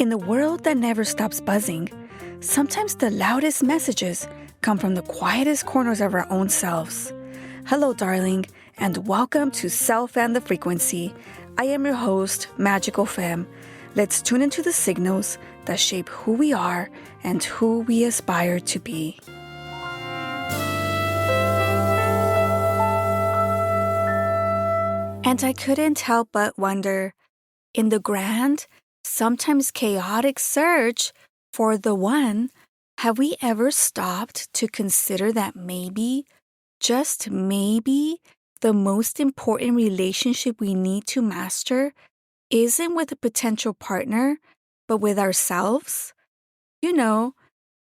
In the world that never stops buzzing, sometimes the loudest messages come from the quietest corners of our own selves. Hello, darling, and welcome to Self and the Frequency. I am your host, Magical Femme. Let's tune into the signals that shape who we are and who we aspire to be. And I couldn't help but wonder, in the grand, sometimes chaotic search for the one, have we ever stopped to consider that maybe, just maybe, the most important relationship we need to master isn't with a potential partner, but with ourselves? You know,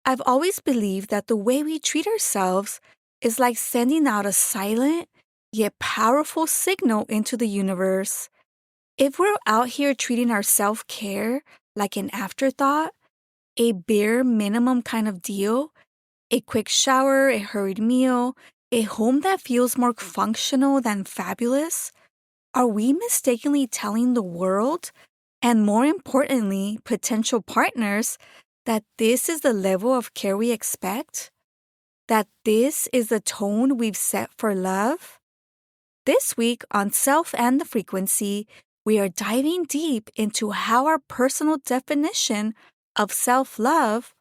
I've always believed that the way we treat ourselves is like sending out a silent yet powerful signal into the universe. If we're out here treating our self-care like an afterthought, a bare minimum kind of deal, a quick shower, a hurried meal, a home that feels more functional than fabulous, are we mistakenly telling the world, and more importantly, potential partners, that this is the level of care we expect? That this is the tone we've set for love? This week on Self and the Frequency, we are diving deep into how our personal definition of self-love,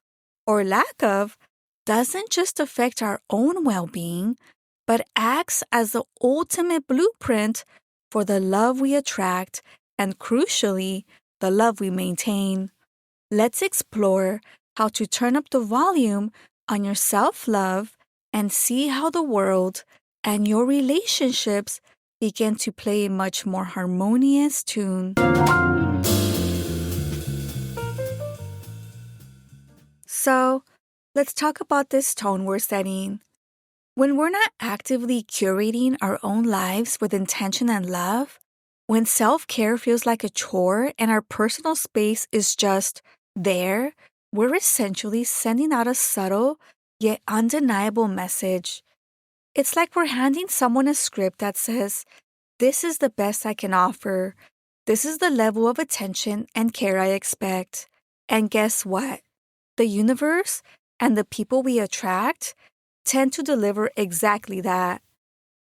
or lack of, doesn't just affect our own well-being, but acts as the ultimate blueprint for the love we attract and, crucially, the love we maintain. Let's explore how to turn up the volume on your self-love and see how the world and your relationships begin to play a much more harmonious tune. So, let's talk about this tone we're setting. When we're not actively curating our own lives with intention and love, when self-care feels like a chore and our personal space is just there, we're essentially sending out a subtle yet undeniable message. It's like we're handing someone a script that says, "This is the best I can offer. This is the level of attention and care I expect." And guess what? The universe and the people we attract tend to deliver exactly that.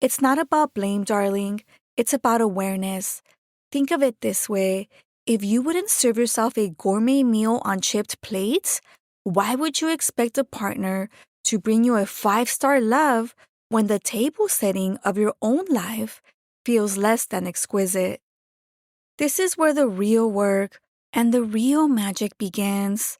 It's not about blame, darling. It's about awareness. Think of it this way. If you wouldn't serve yourself a gourmet meal on chipped plates, why would you expect a partner to bring you a 5-star love when the table setting of your own life feels less than exquisite? This is where the real work and the real magic begins.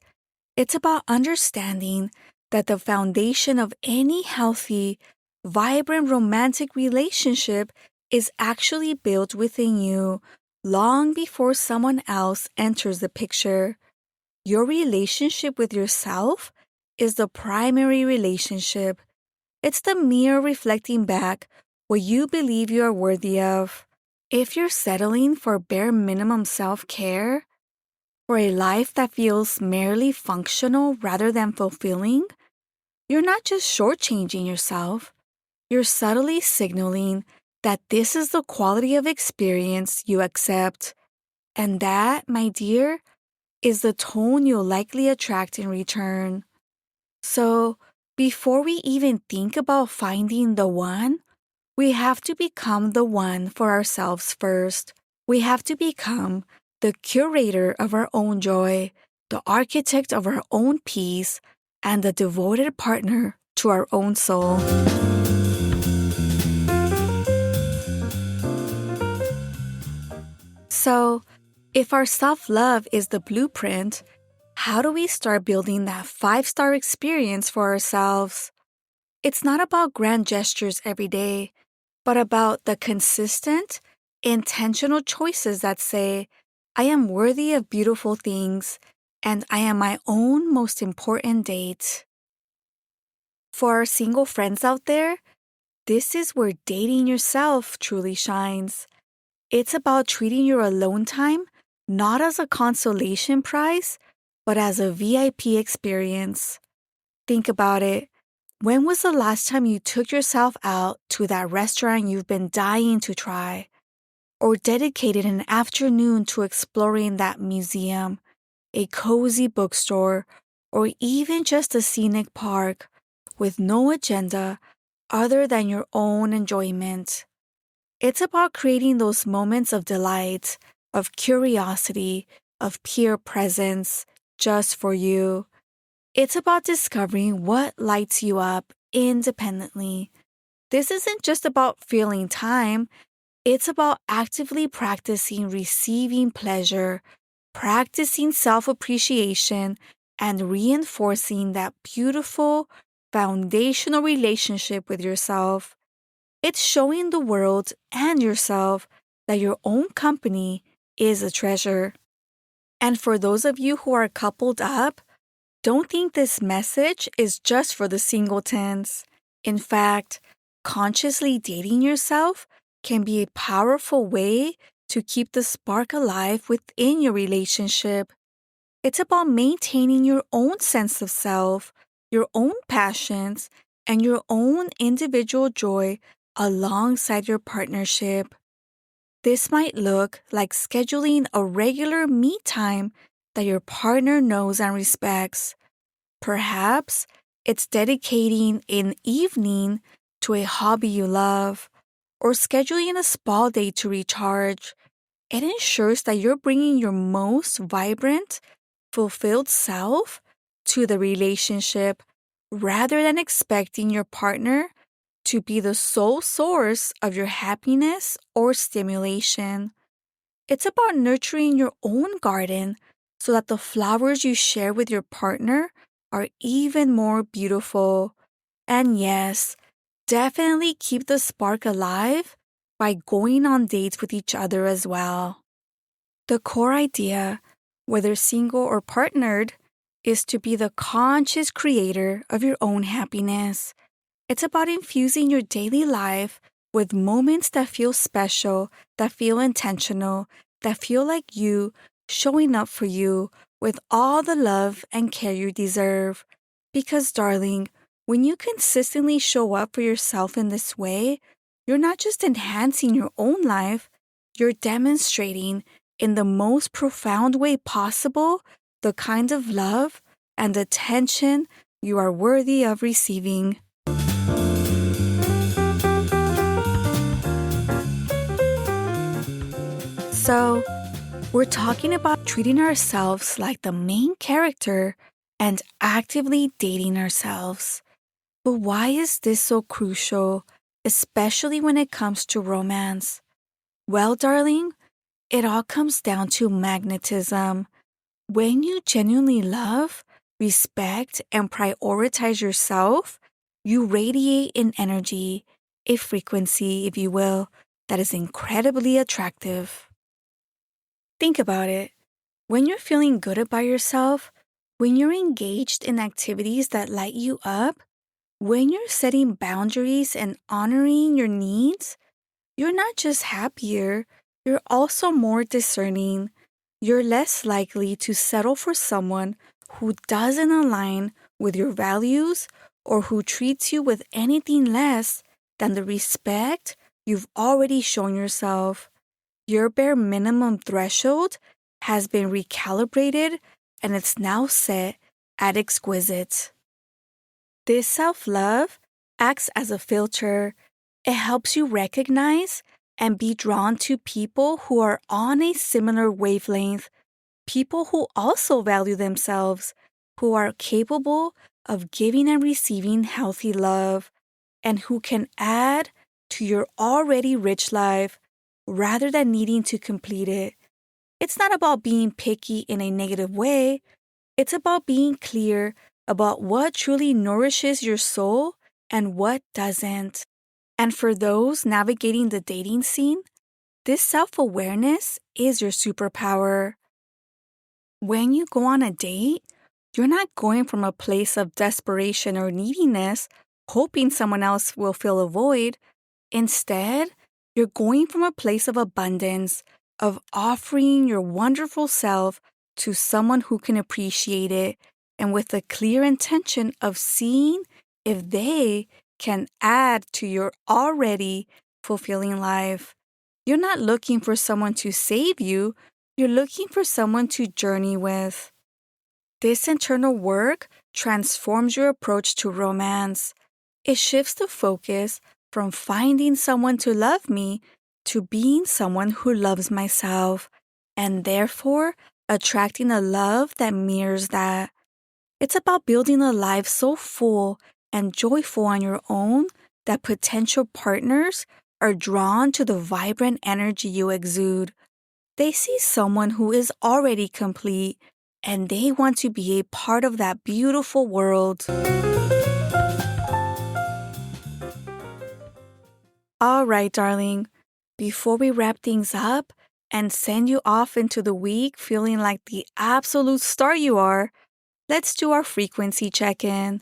It's about understanding that the foundation of any healthy, vibrant romantic relationship is actually built within you long before someone else enters the picture. Your relationship with yourself is the primary relationship. It's the mirror reflecting back what you believe you are worthy of. If you're settling for bare minimum self-care, for a life that feels merely functional rather than fulfilling, you're not just shortchanging yourself, you're subtly signaling that this is the quality of experience you accept. And that, my dear, is the tone you'll likely attract in return. So, before we even think about finding the one, we have to become the one for ourselves first. We have to become the curator of our own joy, the architect of our own peace, and the devoted partner to our own soul. So, if our self-love is the blueprint, how do we start building that 5-star experience for ourselves? It's not about grand gestures every day, but about the consistent, intentional choices that say, "I am worthy of beautiful things, and I am my own most important date." For our single friends out there, this is where dating yourself truly shines. It's about treating your alone time not as a consolation prize, but as a VIP experience. Think about it. When was the last time you took yourself out to that restaurant you've been dying to try? Or dedicated an afternoon to exploring that museum, a cozy bookstore, or even just a scenic park with no agenda other than your own enjoyment. It's about creating those moments of delight, of curiosity, of pure presence just for you. It's about discovering what lights you up independently. This isn't just about filling time, it's about actively practicing receiving pleasure, practicing self appreciation, and reinforcing that beautiful, foundational relationship with yourself. It's showing the world and yourself that your own company is a treasure. And for those of you who are coupled up, don't think this message is just for the singletons. In fact, consciously dating yourself can be a powerful way to keep the spark alive within your relationship. It's about maintaining your own sense of self, your own passions, and your own individual joy alongside your partnership. This might look like scheduling a regular me time that your partner knows and respects. Perhaps it's dedicating an evening to a hobby you love, or scheduling a spa day to recharge. It ensures that you're bringing your most vibrant, fulfilled self to the relationship rather than expecting your partner to be the sole source of your happiness or stimulation. It's about nurturing your own garden so that the flowers you share with your partner are even more beautiful. And yes, definitely keep the spark alive by going on dates with each other as well. The core idea, whether single or partnered, is to be the conscious creator of your own happiness. It's about infusing your daily life with moments that feel special, that feel intentional, that feel like you showing up for you with all the love and care you deserve. Because, darling, when you consistently show up for yourself in this way, you're not just enhancing your own life, you're demonstrating in the most profound way possible the kind of love and attention you are worthy of receiving. So, we're talking about treating ourselves like the main character and actively dating ourselves. But why is this so crucial, especially when it comes to romance? Well, darling, it all comes down to magnetism. When you genuinely love, respect, and prioritize yourself, you radiate an energy, a frequency, if you will, that is incredibly attractive. Think about it. When you're feeling good about yourself, when you're engaged in activities that light you up, when you're setting boundaries and honoring your needs, you're not just happier, you're also more discerning. You're less likely to settle for someone who doesn't align with your values or who treats you with anything less than the respect you've already shown yourself. Your bare minimum threshold has been recalibrated and it's now set at exquisite. This self-love acts as a filter. It helps you recognize and be drawn to people who are on a similar wavelength, people who also value themselves, who are capable of giving and receiving healthy love, and who can add to your already rich life rather than needing to complete it. It's not about being picky in a negative way. It's about being clear about what truly nourishes your soul and what doesn't. And for those navigating the dating scene, this self-awareness is your superpower. When you go on a date, you're not going from a place of desperation or neediness, hoping someone else will fill a void. Instead, you're going from a place of abundance, of offering your wonderful self to someone who can appreciate it, and with the clear intention of seeing if they can add to your already fulfilling life. You're not looking for someone to save you, you're looking for someone to journey with. This internal work transforms your approach to romance. It shifts the focus from finding someone to love me to being someone who loves myself, and therefore attracting a love that mirrors that. It's about building a life so full and joyful on your own that potential partners are drawn to the vibrant energy you exude. They see someone who is already complete and they want to be a part of that beautiful world. All right, darling. Before we wrap things up and send you off into the week feeling like the absolute star you are, let's do our frequency check-in.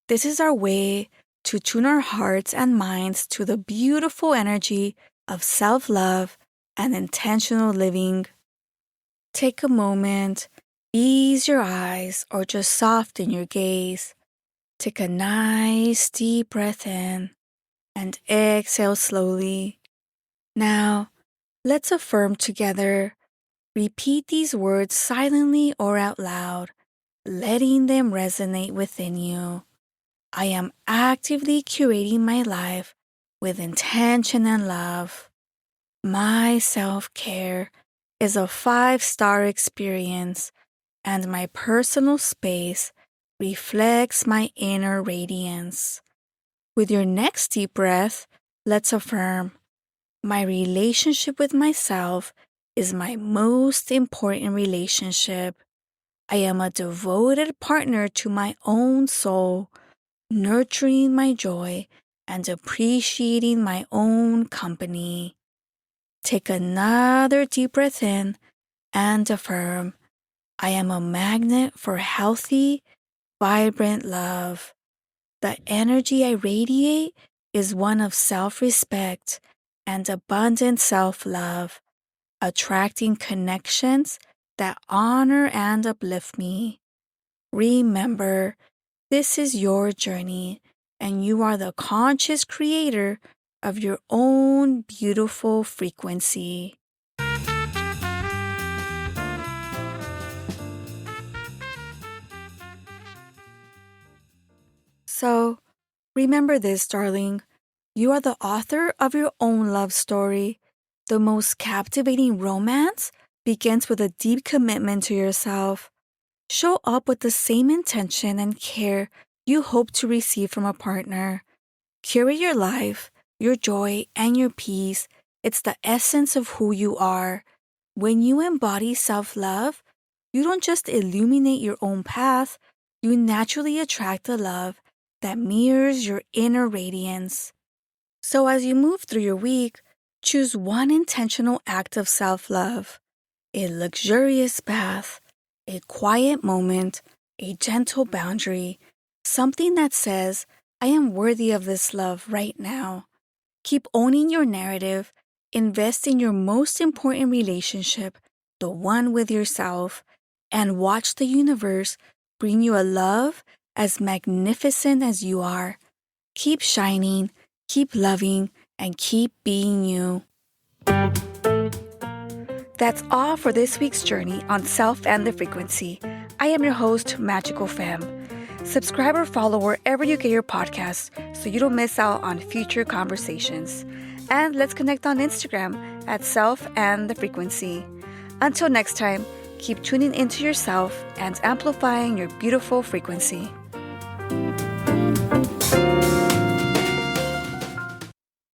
This is our way to tune our hearts and minds to the beautiful energy of self-love and intentional living. Take a moment, ease your eyes, or just soften your gaze. Take a nice deep breath in and exhale slowly. Now, let's affirm together. Repeat these words silently or out loud, letting them resonate within you. I am actively curating my life with intention and love. My self-care is a 5-star experience, and my personal space reflects my inner radiance. With your next deep breath, let's affirm, my relationship with myself is my most important relationship. I am a devoted partner to my own soul, nurturing my joy and appreciating my own company. Take another deep breath in and affirm, I am a magnet for healthy, vibrant love. The energy I radiate is one of self-respect and abundant self-love, attracting connections that honor and uplift me. Remember, this is your journey, and you are the conscious creator of your own beautiful frequency. So, remember this, darling. You are the author of your own love story. The most captivating romance begins with a deep commitment to yourself. Show up with the same intention and care you hope to receive from a partner. Curate your life, your joy, and your peace. It's the essence of who you are. When you embody self-love, you don't just illuminate your own path, you naturally attract the love that mirrors your inner radiance. So as you move through your week, choose one intentional act of self-love. A luxurious bath, a quiet moment, a gentle boundary, something that says, I am worthy of this love right now. Keep owning your narrative, invest in your most important relationship, the one with yourself, and watch the universe bring you a love as magnificent as you are. Keep shining, keep loving, and keep being you. That's all for this week's journey on Self and the Frequency. I am your host, Magical Femme. Subscribe or follow wherever you get your podcasts so you don't miss out on future conversations. And let's connect on Instagram at Self and the Frequency. Until next time, keep tuning into yourself and amplifying your beautiful frequency.